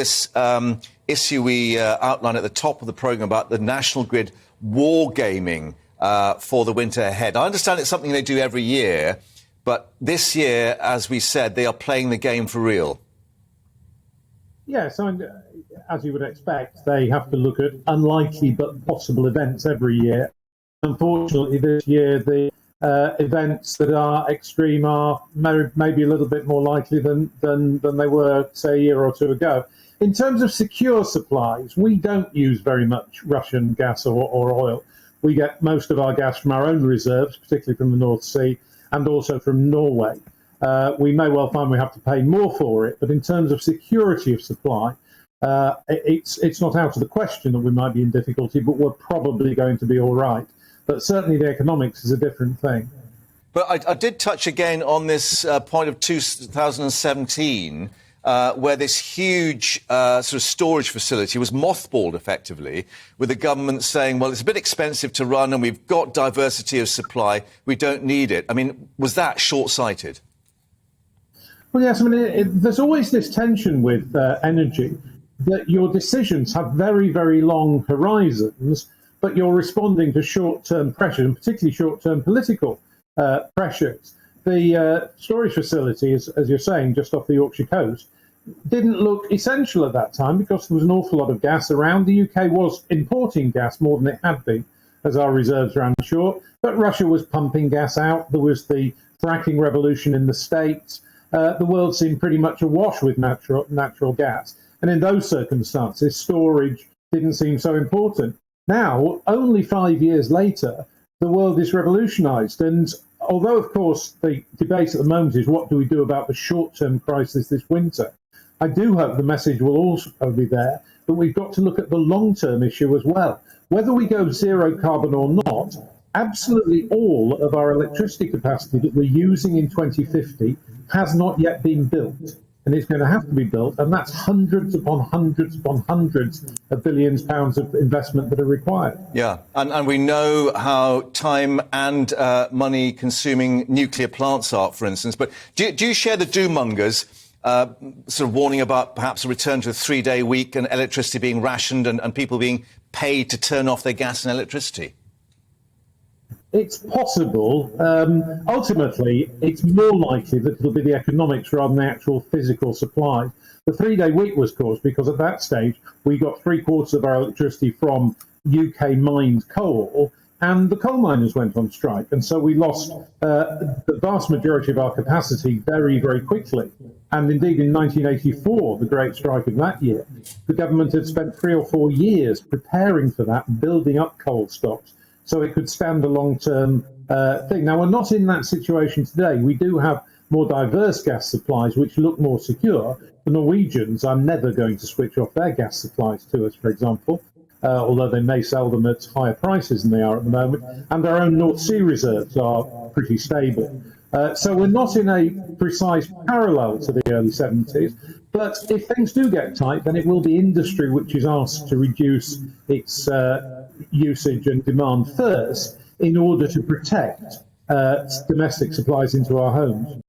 this issue we outlined at the top of the programme about the National Grid wargaming for the winter ahead. I understand it's something they do every year, but this year, as we said, they are playing the game for real. Yes, as you would expect, they have to look at unlikely but possible events every year. Unfortunately, this year, the events that are extreme are maybe a little bit more likely than they were, say, a year or two ago. In terms of secure supplies, we don't use very much Russian gas or oil. We get most of our gas from our own reserves, particularly from the North Sea, and also from Norway. We may well find we have to pay more for it, but in terms of security of supply, it's not out of the question that we might be in difficulty, but we're probably going to be all right. But certainly the economics is a different thing. But I did touch again on this point of 2017, where this huge sort of storage facility was mothballed effectively, with the government saying, well, it's a bit expensive to run and we've got diversity of supply, we don't need it. I mean, was that short-sighted? Well, yes, I mean, there's always this tension with energy, that your decisions have very, very long horizons, but you're responding to short-term pressure, and particularly short-term political pressures. The storage facility, as you're saying, just off the Yorkshire coast, didn't look essential at that time because there was an awful lot of gas around. The UK was importing gas more than it had been as our reserves ran short, but Russia was pumping gas out. There was the fracking revolution in the States. The world seemed pretty much awash with natural gas. And in those circumstances, storage didn't seem so important. Now, only 5 years later, the world is revolutionised. And although, of course, the debate at the moment is what do we do about the short-term crisis this winter, I do hope the message will also be there, but we've got to look at the long-term issue as well. Whether we go zero carbon or not, absolutely all of our electricity capacity that we're using in 2050 has not yet been built. And it's going to have to be built, and that's hundreds upon hundreds upon hundreds of billions of pounds of investment that are required. Yeah, and we know how time and money-consuming nuclear plants are, for instance. But do you share the doom-mongers sort of warning about perhaps a return to a 3-day week and electricity being rationed and people being paid to turn off their gas and electricity? It's possible. Ultimately, it's more likely that it'll be the economics rather than the actual physical supply. The 3-day week was caused because at that stage, we got 3/4 of our electricity from UK mined coal, and the coal miners went on strike. And so we lost the vast majority of our capacity very, very quickly. And indeed, in 1984, the great strike of that year, the government had spent 3 or 4 years preparing for that, building up coal stocks, so it could stand a long-term thing. Now, we're not in that situation today. We do have more diverse gas supplies, which look more secure. The Norwegians are never going to switch off their gas supplies to us, for example, although they may sell them at higher prices than they are at the moment. And our own North Sea reserves are pretty stable. So we're not in a precise parallel to the early 70s. But if things do get tight, then it will be industry which is asked to reduce its usage and demand first in order to protect domestic supplies into our homes.